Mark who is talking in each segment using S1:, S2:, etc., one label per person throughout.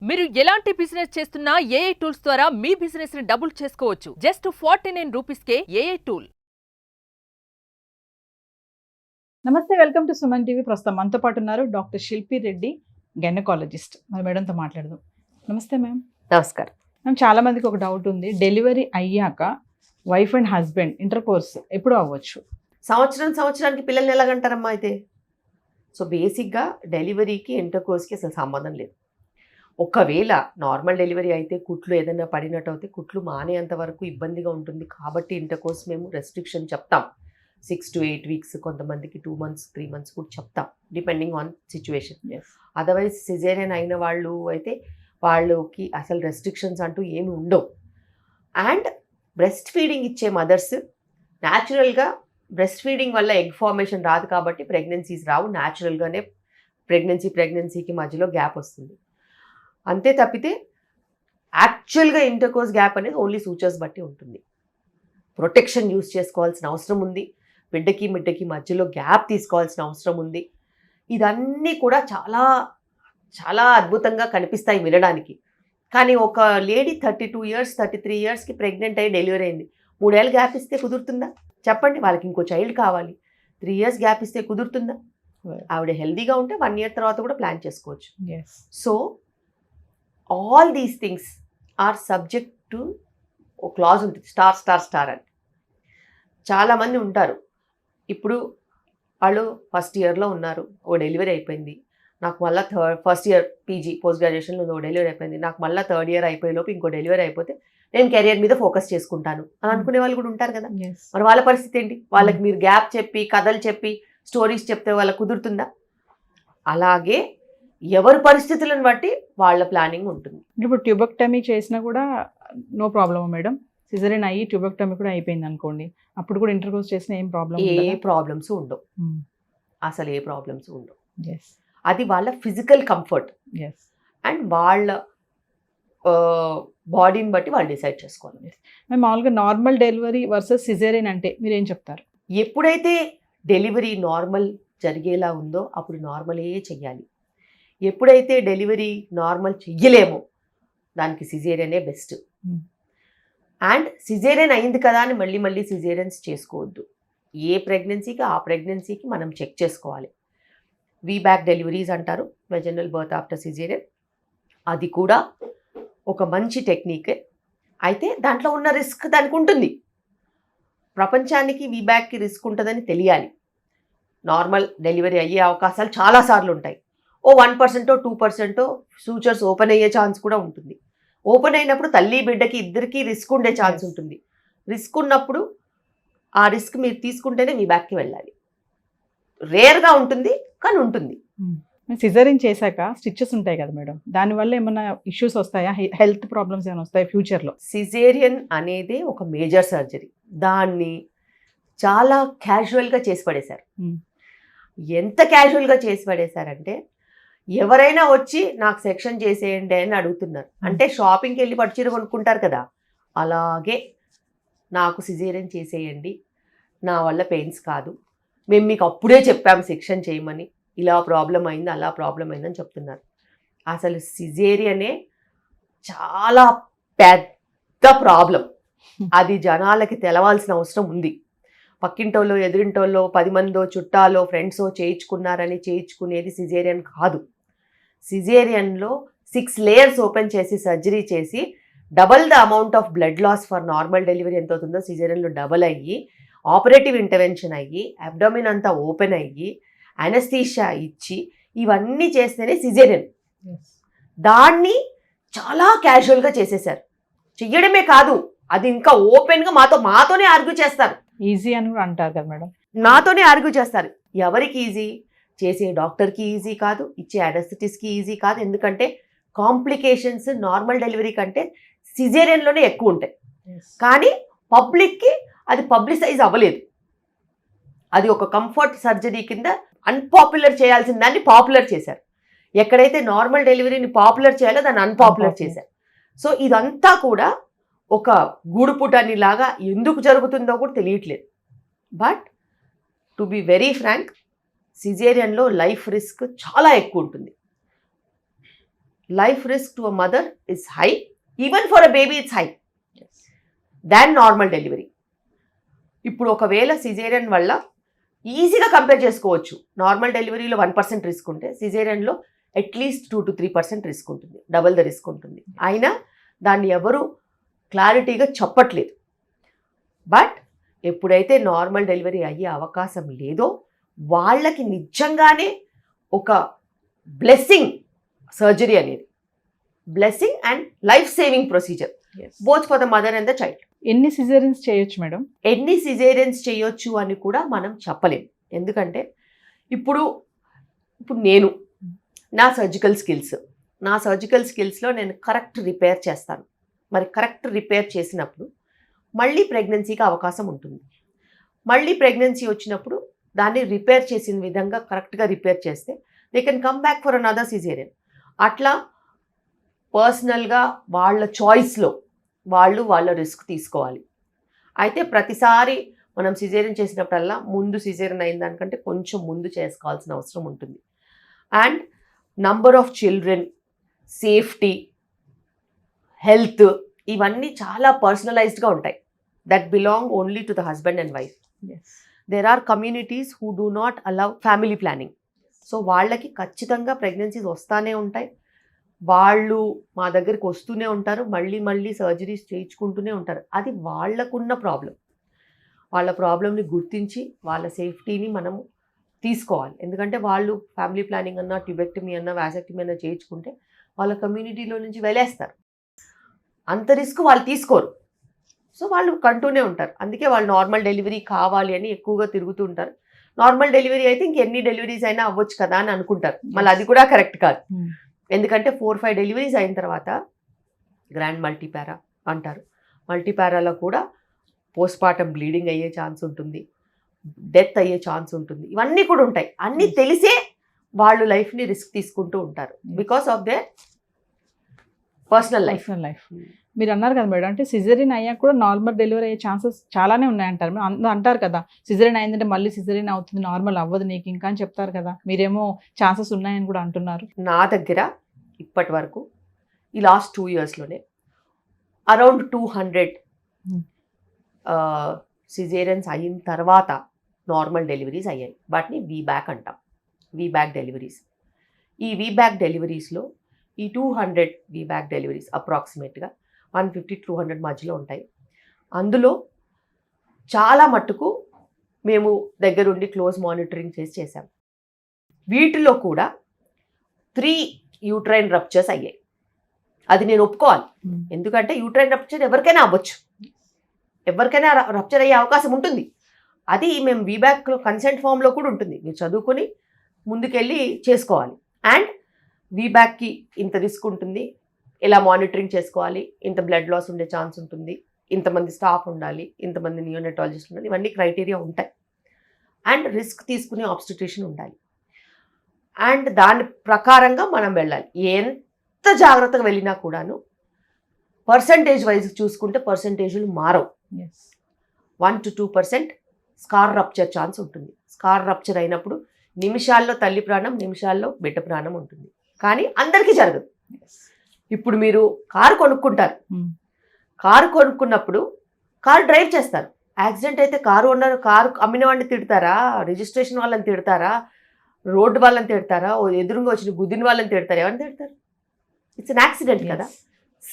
S1: మీరు ఎలాంటి బిజినెస్ చేస్తున్నా ఏఐ టూల్స్ ద్వారా మీ బిజినెస్ ని డబుల్ చేసుకోవచ్చు. జస్ట్ 49 రూపీస్కే ఏఐ టూల్.
S2: నమస్తే, వెల్కమ్ టు సుమన్ టీవీ. ప్రస్తుతం మనతో పాటు ఉన్నారు డాక్టర్ శిల్పి రెడ్డి, గైనకాలజిస్ట్. మరి మేడంతో మాట్లాడదాం. నమస్తే మ్యామ్.
S3: నమస్కారం
S2: మ్యామ్, చాలా మందికి ఒక డౌట్ ఉంది. డెలివరీ అయ్యాక wife and husband inter course ఎప్పుడు అవ్వచ్చు?
S3: సంవత్సరానికి పిల్లల్ని ఎలాగంటారమ్మా అయితే? సో బేసిక్గా డెలివరీకి ఇంటర్ కోర్స్కి అసలు సంబంధం లేదు. ఒకవేళ నార్మల్ డెలివరీ అయితే కుట్లు ఏదైనా పడినట్టు అయితే కుట్లు మానేంత వరకు ఇబ్బందిగా ఉంటుంది కాబట్టి ఇంటర్ కోర్స్ మేము రెస్ట్రిక్షన్ చెప్తాం. 6 to 8 weeks, కొంతమందికి 2 months 3 months కూడా చెప్తాం, depending on situation. Otherwise caesarean అయిన వాళ్ళు అయితే వాళ్ళకి అసలు రెస్ట్రిక్షన్స్ అంటూ ఏమి ఉండవు. అండ్ బ్రెస్ట్ ఫీడింగ్ ఇచ్చే మదర్స్ న్యాచురల్గా బ్రెస్ట్ ఫీడింగ్ వల్ల ఎగ్ ఫార్మేషన్ రాదు కాబట్టి ప్రెగ్నెన్సీస్ రావు. న్యాచురల్గానే ప్రెగ్నెన్సీకి మధ్యలో గ్యాప్ వస్తుంది. అంతే తప్పితే యాక్చువల్గా ఇంటర్ కోర్స్ గ్యాప్ అనేది ఓన్లీ సూచర్స్ బట్టి ఉంటుంది. ప్రొటెక్షన్ యూస్ చేసుకోవాల్సిన అవసరం ఉంది. బిడ్డకి మధ్యలో గ్యాప్ తీసుకోవాల్సిన అవసరం ఉంది. ఇదన్నీ కూడా చాలా చాలా అద్భుతంగా కనిపిస్తాయి వినడానికి. కానీ ఒక లేడీ 32 years 33 yearsకి ప్రెగ్నెంట్ అయ్యి డెలివరీ అయింది. 3 ఏళ్ళు గ్యాప్ ఇస్తే కుదురుతుందా చెప్పండి? వాళ్ళకి ఇంకో చైల్డ్ కావాలి, 3 years గ్యాప్ ఇస్తే కుదురుతుందా? ఆవిడ హెల్దీగా ఉంటే 1 year తర్వాత కూడా ప్లాన్ చేసుకోవచ్చు. So all these things are subject to a clause ఉంటుంది, స్టార్ అని. చాలామంది ఉంటారు. ఇప్పుడు వాళ్ళు ఫస్ట్ ఇయర్లో ఉన్నారు, ఓ డెలివరీ అయిపోయింది, నాకు మళ్ళీ ఫస్ట్ ఇయర్ పీజీ పోస్ట్ గ్రాడ్యుయేషన్లో ఓ డెలివరీ అయిపోయింది, నాకు మళ్ళీ 3rd year అయిపోయేలోపు ఇంకో డెలివరీ అయిపోతే నేను కెరియర్ మీద ఫోకస్ చేసుకుంటాను అని అనుకునే వాళ్ళు కూడా ఉంటారు కదా. మరి వాళ్ళ పరిస్థితి ఏంటి? వాళ్ళకి మీరు గ్యాప్ చెప్పి కథలు చెప్పి స్టోరీస్ చెప్తే వాళ్ళకి కుదురుతుందా? అలాగే ఎవరి పరిస్థితులను బట్టి వాళ్ళ ప్లానింగ్ ఉంటుంది.
S2: ఇప్పుడు ట్యూబెక్టమీ చేసినా కూడా నో ప్రాబ్లమ్ మేడం? సిజరీన్ అయ్యి ట్యూబెక్టమీ కూడా అయిపోయింది అనుకోండి, అప్పుడు కూడా ఇంటర్ కోర్స్ చేసిన ఏం ప్రాబ్లమ్?
S3: ఏ ప్రాబ్లమ్స్ ఉండవు, అసలు ఏ ప్రాబ్లమ్స్ ఉండవు. అది వాళ్ళ ఫిజికల్ కంఫర్ట్ అండ్ వాళ్ళ బాడీని బట్టి వాళ్ళు డిసైడ్ చేసుకోవాలి.
S2: మేము మామూలుగా నార్మల్ డెలివరీ వర్సెస్ సిజేరియన్ అంటే మీరు ఏం చెప్తారు?
S3: ఎప్పుడైతే డెలివరీ నార్మల్ జరిగేలా ఉందో అప్పుడు నార్మలే చెయ్యాలి. ఎప్పుడైతే డెలివరీ నార్మల్ చెయ్యలేమో దానికి సిజేరియనే బెస్ట్. అండ్ సిజేరియన్ అయింది కదా అని మళ్ళీ సిజేరియన్స్ చేసుకోవద్దు. ఏ ప్రెగ్నెన్సీకి ఆ ప్రెగ్నెన్సీకి మనం చెక్ చేసుకోవాలి. వీబ్యాక్ డెలివరీస్ అంటారు, వెజనల్ బర్త్ ఆఫ్టర్ సిజేరియన్. అది కూడా ఒక మంచి టెక్నిక్. అయితే దాంట్లో ఉన్న రిస్క్ దానికి ఉంటుంది. ప్రపంచానికి వీబ్యాక్కి రిస్క్ ఉంటుందని తెలియాలి. నార్మల్ డెలివరీ అయ్యే అవకాశాలు చాలాసార్లు ఉంటాయి. ఓ 1% 2% సూచర్స్ ఓపెన్ అయ్యే ఛాన్స్ కూడా ఉంటుంది. ఓపెన్ అయినప్పుడు తల్లి బిడ్డకి ఇద్దరికి రిస్క్ ఉండే ఛాన్స్ ఉంటుంది. రిస్క్ ఉన్నప్పుడు ఆ రిస్క్ మీరు తీసుకుంటేనే మీ బ్యాక్కి వెళ్ళాలి. రేర్గా ఉంటుంది కానీ ఉంటుంది.
S2: సిజరీన్ చేశాక స్టిచెస్ ఉంటాయి కదా మేడం, దానివల్ల ఏమైనా ఇష్యూస్ వస్తాయా? హెల్త్ ప్రాబ్లమ్స్ ఏమైనా వస్తాయా ఫ్యూచర్లో?
S3: సిజేరియన్ అనేది ఒక మేజర్ సర్జరీ. దాన్ని చాలా క్యాజువల్గా చేసి పడేశారు. ఎంత క్యాజువల్గా చేసి పడేశారంటే ఎవరైనా వచ్చి నాకు సెక్షన్ చేసేయండి అని అడుగుతున్నారు. అంటే షాపింగ్కి వెళ్ళి పట్టుచీర కొనుక్కుంటారు కదా, అలాగే నాకు సిజేరియన్ చేసేయండి, నా వల్ల పెయిన్స్ కాదు, మేము మీకు అప్పుడే చెప్పాము సెక్షన్ చేయమని, ఇలా ప్రాబ్లం అయింది అలా ప్రాబ్లం అయిందని చెప్తున్నారు. అసలు సిజేరియనే చాలా పెద్ద ప్రాబ్లం. అది జనాలకి తెలవాల్సిన అవసరం ఉంది. పక్కింటోళ్ళు ఎదురింటోళ్ళు 10 మందో చుట్టాలో ఫ్రెండ్సో చేయించుకున్నారని చేయించుకునేది సిజేరియన్ కాదు. సిజేరియన్లో 6 layers ఓపెన్ చేసి సర్జరీ చేసి double the amount of blood loss for normal delivery ఎంత అవుతుందో సిజేరియన్లో డబల్ అయ్యి ఆపరేటివ్ ఇంటర్వెన్షన్ అయ్యి అబ్డోమిన్ అంతా ఓపెన్ అయ్యి అనస్థీషియా ఇచ్చి ఇవన్నీ చేస్తేనే సిజేరియన్. దాన్ని చాలా క్యాజువల్గా చేసేసారు. చెయ్యడమే కాదు, అది ఇంకా ఓపెన్గా మాతోనే ఆర్గ్యూ చేస్తారు.
S2: ఈజీ అని కూడా అంటారు కదా మేడం,
S3: నాతోనే ఆర్గ్యూ చేస్తారు. ఎవరికి ఈజీ? చేసే డాక్టర్కి ఈజీ కాదు, ఇచ్చే అనస్థెటిస్ట్కి ఈజీ కాదు. ఎందుకంటే కాంప్లికేషన్స్ నార్మల్ డెలివరీ కంటే సిజేరియన్లోనే ఎక్కువ ఉంటాయి. కానీ పబ్లిక్కి అది పబ్లిసైజ్ అవ్వలేదు. అది ఒక కంఫర్ట్ సర్జరీ కింద అన్పాపులర్ చేయాల్సిన దాన్ని పాపులర్ చేశారు. ఎక్కడైతే నార్మల్ డెలివరీని పాపులర్ చేయాలో దాన్ని అన్పాపులర్ చేశారు. సో ఇదంతా కూడా ఒక గూడుపుటని లాగా ఎందుకు జరుగుతుందో కూడా తెలియట్లేదు. But to be very frank, సిజేరియన్లో లైఫ్ రిస్క్ చాలా ఎక్కువ ఉంటుంది. Life risk to a mother is high, even for a baby it's high than normal delivery. ఇప్పుడు ఒకవేళ సిజేరియన్ వల్ల ఈజీగా కంపేర్ చేసుకోవచ్చు. నార్మల్ డెలివరీలో 1% రిస్క్ ఉంటే సిజేరియన్లో అట్లీస్ట్ 2 to 3% రిస్క్ ఉంటుంది, డబల్ ద రిస్క్ ఉంటుంది. అయినా దాన్ని ఎవరు క్లారిటీగా చెప్పట్లేదు. బట్ ఎప్పుడైతే నార్మల్ డెలివరీ అయ్యే అవకాశం లేదో వాళ్ళకి నిజంగానే ఒక బ్లెస్సింగ్ సర్జరీ అనేది, blessing and life saving procedure both for the mother and the child.
S2: ఎన్ని సిజేరియన్స్ చేయొచ్చు మేడం?
S3: ఎన్ని సిజేరియన్స్ చేయొచ్చు అని కూడా మనం చెప్పలేం. ఎందుకంటే ఇప్పుడు నేను నా సర్జికల్ స్కిల్స్లో నేను కరెక్ట్ రిపేర్ చేస్తాను. మరి కరెక్ట్ రిపేర్ చేసినప్పుడు మళ్ళీ ప్రెగ్నెన్సీకి అవకాశం ఉంటుంది. మళ్ళీ ప్రెగ్నెన్సీ వచ్చినప్పుడు దాన్ని రిపేర్ చేసిన విధంగా కరెక్ట్గా రిపేర్ చేస్తే they can come back for another caesarean. అట్లా పర్సనల్గా వాళ్ళ చాయిస్లో వాళ్ళ రిస్క్ తీసుకోవాలి. అయితే ప్రతిసారి మనం సిజేరియన్ చేసినప్పుడల్లా ముందు సిజేరియన్ అయిన దానికంటే కొంచెం ముందు చేసుకోవాల్సిన అవసరం ఉంటుంది. And number of children, safety, health ఇవన్నీ చాలా పర్సనలైజ్డ్గా ఉంటాయి. That belong only to the husband and wife. There are communities who do not allow family planning. So వాళ్ళకి ఖచ్చితంగా ప్రెగ్నెన్సీస్ వస్తూనే ఉంటాయి. వాళ్ళు మా దగ్గరికి వస్తూనే ఉంటారు, మళ్ళీ సర్జరీస్ చేయించుకుంటూనే ఉంటారు. అది వాళ్ళకున్న ప్రాబ్లం. వాళ్ళ ప్రాబ్లమ్ని గుర్తించి వాళ్ళ సేఫ్టీని మనము తీసుకోవాలి. ఎందుకంటే వాళ్ళు ఫ్యామిలీ ప్లానింగ్ అన్నా, ట్యూబెక్టమీ అన్నా, వాసెక్టమీ అన్నా చేయించుకుంటే వాళ్ళ కమ్యూనిటీలో నుంచి వెళ్ళేస్తారు. అంత రిస్క్ వాళ్ళు తీసుకోరు. సో వాళ్ళు కంటూనే ఉంటారు. అందుకే వాళ్ళు నార్మల్ డెలివరీ కావాలి అని ఎక్కువగా తిరుగుతూ ఉంటారు. నార్మల్ డెలివరీ అయితే ఇంకెన్ని డెలివరీస్ అయినా అవ్వచ్చు కదా అని అనుకుంటారు. మళ్ళీ అది కూడా కరెక్ట్ కాదు. ఎందుకంటే 4-5 డెలివరీస్ అయిన తర్వాత గ్రాండ్ మల్టీపారా అంటారు. మల్టీపారాలో కూడా పోస్ట్మార్టం బ్లీడింగ్ అయ్యే ఛాన్స్ ఉంటుంది, డెత్ అయ్యే ఛాన్స్ ఉంటుంది. ఇవన్నీ కూడా ఉంటాయి. అన్నీ తెలిసే వాళ్ళు లైఫ్ని రిస్క్ తీసుకుంటూ ఉంటారు because of their personal life.
S2: మీరు అన్నారు కదా మేడం, అంటే సిజరీన్ అయ్యాక కూడా నార్మల్ డెలివరీ అయ్యే ఛాన్సెస్ చాలానే ఉన్నాయంటారు. అంటారు కదా సిజరీన్ అయిందంటే మళ్ళీ సిజరీన్ అవుతుంది, నార్మల్ అవ్వదు నీకు ఇంకా అని చెప్తారు కదా. మీరేమో ఛాన్సెస్ ఉన్నాయని కూడా అంటున్నారు.
S3: నా దగ్గర ఇప్పటి వరకు ఈ లాస్ట్ 2 yearsలోనే అరౌండ్ 200 సిజేరియన్స్ అయిన తర్వాత నార్మల్ డెలివరీస్ అయ్యాయి. వాటిని వీబ్యాక్ అంటాం, వీబ్యాక్ డెలివరీస్. ఈ వీబ్యాక్ డెలివరీస్లో ఈ 200 వీబ్యాక్ డెలివరీస్ అప్రాక్సిమేట్గా 150-200 మధ్యలో ఉంటాయి. అందులో చాలా మట్టుకు మేము దగ్గరుండి క్లోజ్ మానిటరింగ్ చేసాం. వీటిలో కూడా 3 యూట్రైన్ రప్చర్స్ అయ్యాయి. అది నేను ఒప్పుకోవాలి. ఎందుకంటే యూట్రైన్ రప్చర్ ఎవరికైనా అవ్వచ్చు, ఎవరికైనా రప్చర్ అయ్యే అవకాశం ఉంటుంది. అది మేము వీబ్యాక్లో కన్సెంట్ ఫామ్లో కూడా ఉంటుంది. మీరు చదువుకొని ముందుకెళ్ళి చేసుకోవాలి. అండ్ వీబ్యాక్కి ఇంత రిస్క్ ఉంటుంది, ఇలా మానిటరింగ్ చేసుకోవాలి, ఇంత బ్లడ్ లాస్ ఉండే ఛాన్స్ ఉంటుంది, ఇంతమంది స్టాఫ్ ఉండాలి, ఇంతమంది నియోనెటాలజిస్ట్ ఉండాలి, ఇవన్నీ క్రైటీరియా ఉంటాయి. అండ్ రిస్క్ తీసుకునే ఆబ్స్టిట్యూషన్ ఉండాలి. అండ్ దాని ప్రకారంగా మనం వెళ్ళాలి. ఎంత జాగ్రత్తగా వెళ్ళినా కూడాను పర్సంటేజ్ వైజ్ చూసుకుంటే పర్సంటేజ్లు మారవు. 1 to 2% స్కార్ రప్చర్ ఛాన్స్ ఉంటుంది. స్కార్ రప్చర్ అయినప్పుడు నిమిషాల్లో తల్లి ప్రాణం, నిమిషాల్లో బిడ్డ ప్రాణం ఉంటుంది. కానీ అందరికీ జరగదు. ఇప్పుడు మీరు కారు కొనుక్కుంటారు. కారు కొనుక్కున్నప్పుడు కారు డ్రైవ్ చేస్తారు. యాక్సిడెంట్ అయితే కారు అమ్మిన వాడిని తిడతారా, రిజిస్ట్రేషన్ వాళ్ళని తిడతారా, రోడ్డు వాళ్ళని తిడతారా, ఎదురుగా వచ్చిన గుద్దిన వాళ్ళని తిడతారా, ఎవరిని తిడతారు? ఇట్స్ అన్ యాక్సిడెంట్ కదా.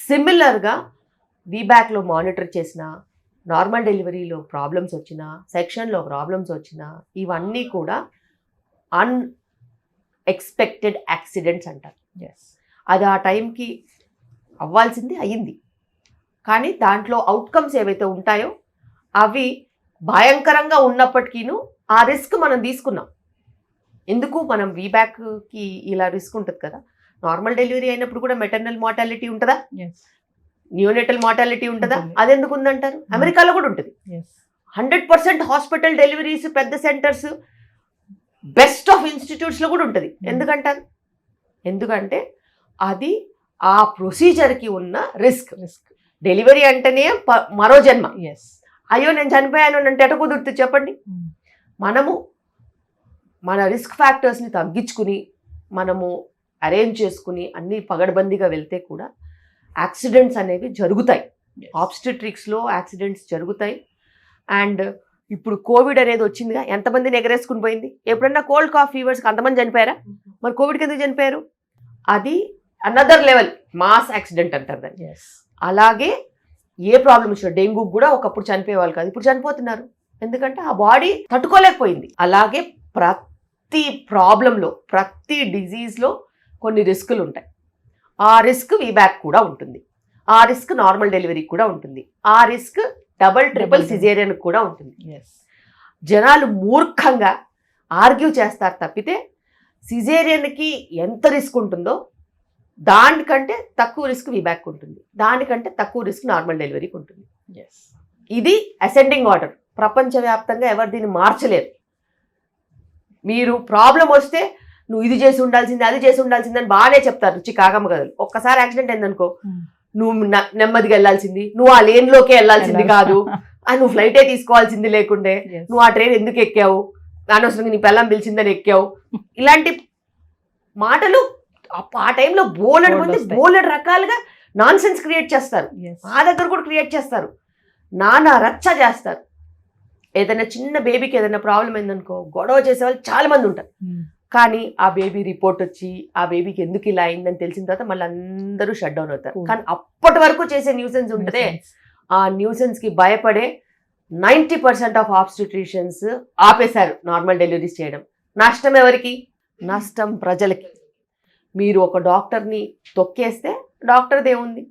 S3: సిమిలర్గా వీబ్యాక్లో మానిటర్ చేసిన, నార్మల్ డెలివరీలో ప్రాబ్లమ్స్ వచ్చినా, సెక్షన్లో ప్రాబ్లమ్స్ వచ్చినా, ఇవన్నీ కూడా అన్ఎక్స్పెక్టెడ్ యాక్సిడెంట్స్ అంటారు. అది ఆ టైంకి అవ్వాల్సింది అయ్యింది. కానీ దాంట్లో అవుట్కమ్స్ ఏవైతే ఉంటాయో అవి భయంకరంగా ఉన్నప్పటికీను ఆ రిస్క్ మనం తీసుకున్నాం. ఎందుకు? మనం వీబ్యాక్కి ఇలా రిస్క్ ఉంటుంది కదా. నార్మల్ డెలివరీ అయినప్పుడు కూడా మెటర్నల్ మార్టాలిటీ ఉంటుందా, నియోనెటల్ మార్టాలిటీ ఉంటుందా? అది ఎందుకు ఉందంటారు? అమెరికాలో కూడా ఉంటుంది. 100% హాస్పిటల్ డెలివరీస్, పెద్ద సెంటర్స్, బెస్ట్ ఆఫ్ ఇన్స్టిట్యూట్స్లో కూడా ఉంటుంది. ఎందుకంటారు? ఎందుకంటే అది ఆ ప్రొసీజర్కి ఉన్న రిస్క్. డెలివరీ అంటేనే మరో జన్మ. అయ్యో నేను చనిపోయాను అంటే ఎట కుదురుతుంది చెప్పండి? మనము మన రిస్క్ ఫ్యాక్టర్స్ని తగ్గించుకుని మనము అరేంజ్ చేసుకుని అన్ని పగడబందీగా వెళ్తే కూడా యాక్సిడెంట్స్ అనేవి జరుగుతాయి. ఆబ్స్టెట్రిక్స్లో యాక్సిడెంట్స్ జరుగుతాయి. అండ్ ఇప్పుడు కోవిడ్ అనేది వచ్చిందిగా, ఎంతమందిని ఎగరేసుకుని పోయింది. ఎప్పుడన్నా కోల్డ్ కాఫ్ ఫీవర్స్కి అంతమంది చనిపోయారా? మరి కోవిడ్కి ఎందుకు చనిపోయారు? అది అనదర్ లెవెల్ మాస్ యాక్సిడెంట్ అంటారు దాన్ని. అలాగే ఏ ప్రాబ్లం వచ్చినా డెంగ్యూ కూడా ఒకప్పుడు చనిపోయేవాళ్ళు కాదు, ఇప్పుడు చనిపోతున్నారు. ఎందుకంటే ఆ బాడీ తట్టుకోలేకపోయింది. అలాగే ప్రతి ప్రాబ్లంలో, ప్రతి డిజీజ్లో కొన్ని రిస్కులు ఉంటాయి. ఆ రిస్క్ వీబ్యాక్ కూడా ఉంటుంది, ఆ రిస్క్ నార్మల్ డెలివరీ కూడా ఉంటుంది, ఆ రిస్క్ డబుల్ ట్రిపుల్ సిజేరియన్ కూడా ఉంటుంది. జనాలు మూర్ఖంగా ఆర్గ్యూ చేస్తారు తప్పితే సిజేరియన్కి ఎంత రిస్క్ ఉంటుందో దానికంటే తక్కువ రిస్క్ వీబ్యాక్ ఉంటుంది, దానికంటే తక్కువ రిస్క్ నార్మల్ డెలివరీకి ఉంటుంది. ఇది అసెండింగ్ ఆర్డర్. ప్రపంచవ్యాప్తంగా ఎవరు దీన్ని మార్చలేరు. మీరు ప్రాబ్లం వస్తే నువ్వు ఇది చేసి ఉండాల్సింది, అది చేసి ఉండాల్సింది అని బాగానే చెప్తారు రుచి కాగమ్మ కథలు. ఒక్కసారి యాక్సిడెంట్ అయిందనుకో, నువ్వు నెమ్మదిగా వెళ్ళాల్సింది, నువ్వు ఆ లేన్లోకే వెళ్ళాల్సింది కాదు, నువ్వు ఫ్లైటే తీసుకోవాల్సింది లేకుండే, నువ్వు ఆ ట్రైన్ ఎందుకు ఎక్కావు, అనవసరంగా నీ పిల్లం పిలిచిందని ఎక్కావు, ఇలాంటి మాటలు ఆ టైంలో బోలెడు మంది బోలెడు రకాలుగా నాన్ సెన్స్ క్రియేట్ చేస్తారు. మా దగ్గర కూడా క్రియేట్ చేస్తారు, నానా రచ్చ చేస్తారు. ఏదైనా చిన్న బేబీకి ఏదైనా ప్రాబ్లం అయిందనుకో గొడవ చేసే వాళ్ళు చాలా మంది ఉంటారు. కానీ ఆ బేబీ రిపోర్ట్ వచ్చి ఆ బేబీకి ఎందుకు ఇలా అయిందని తెలిసిన తర్వాత మళ్ళీ అందరూ షట్ డౌన్ అవుతారు. కానీ అప్పటి వరకు చేసే న్యూసెన్స్ ఉంటుందే, ఆ న్యూసెన్స్కి భయపడే 90% ఆఫ్ ఆబ్స్టెట్రిషియన్స్ ఆపేశారు నార్మల్ డెలివరీస్ చేయడం. నష్టం ఎవరికి? నష్టం ప్రజలకి. మీరు ఒక డాక్టర్ని తొక్కేస్తే డాక్టర్ది ఏముంది,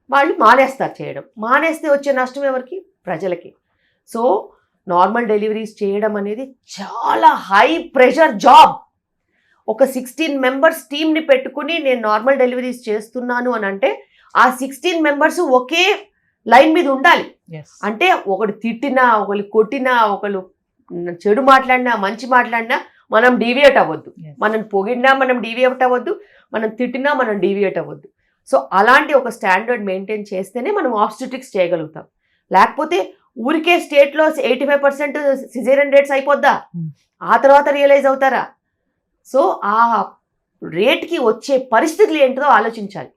S3: వాళ్ళు మానేస్తారు చేయడం. మానేస్తే వచ్చే నష్టం ఎవరికి? ప్రజలకి. సో నార్మల్ డెలివరీస్ చేయడం అనేది చాలా హై ప్రెషర్ జాబ్. ఒక 16 మెంబర్స్ టీమ్ని పెట్టుకుని నేను నార్మల్ డెలివరీస్ చేస్తున్నాను అని అంటే ఆ 16 మెంబర్స్ ఒకే లైన్ మీద ఉండాలి. అంటే ఒకడు తిట్టినా, ఒకళ్ళు కొట్టినా, ఒకళ్ళు చెడు మాట్లాడినా, మంచి మాట్లాడినా మనం డీవియేట్ అవ్వద్దు. మనం పొగిడినా మనం డీవియేట్ అవ్వద్దు, మనం తిట్టినా మనం డీవియేట్ అవ్వద్దు. సో అలాంటి ఒక స్టాండర్డ్ మెయింటైన్ చేస్తేనే మనం ఆబ్స్టెట్రిక్స్ చేయగలుగుతాం. లేకపోతే ఊరికే స్టేట్లో 85% సిజేరియన్ రేట్స్ అయిపోద్దా? ఆ తర్వాత రియలైజ్ అవుతారా? సో ఆ రేట్కి వచ్చే పరిస్థితులు ఏంటో ఆలోచించాలి.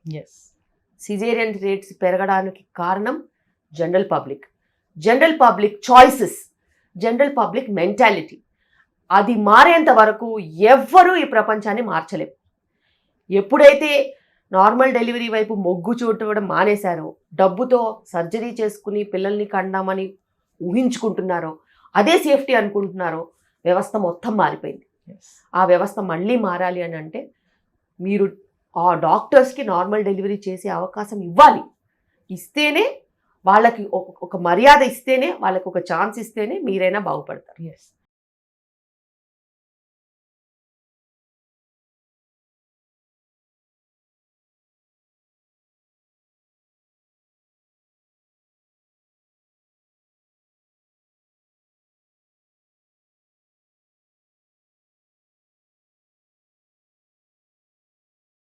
S3: సిజేరియన్ రేట్స్ పెరగడానికి కారణం general public choices, general public mentality. అది మారేంత వరకు ఎవ్వరూ ఈ ప్రపంచాన్ని మార్చలేం. ఎప్పుడైతే నార్మల్ డెలివరీ వైపు మొగ్గు చూడడం మానేశారో, డబ్బుతో సర్జరీ చేసుకుని పిల్లల్ని కండామని ఊహించుకుంటున్నారో, అదే సేఫ్టీ అనుకుంటున్నారో, వ్యవస్థ మొత్తం మారిపోయింది. ఆ వ్యవస్థ మళ్ళీ మారాలి అని అంటే మీరు ఆ డాక్టర్స్కి నార్మల్ డెలివరీ చేసే అవకాశం ఇవ్వాలి. ఇస్తేనే వాళ్ళకి ఒక మర్యాద ఇస్తేనే, వాళ్ళకి ఒక ఛాన్స్ ఇస్తేనే మీరైనా బాగుపడతారు.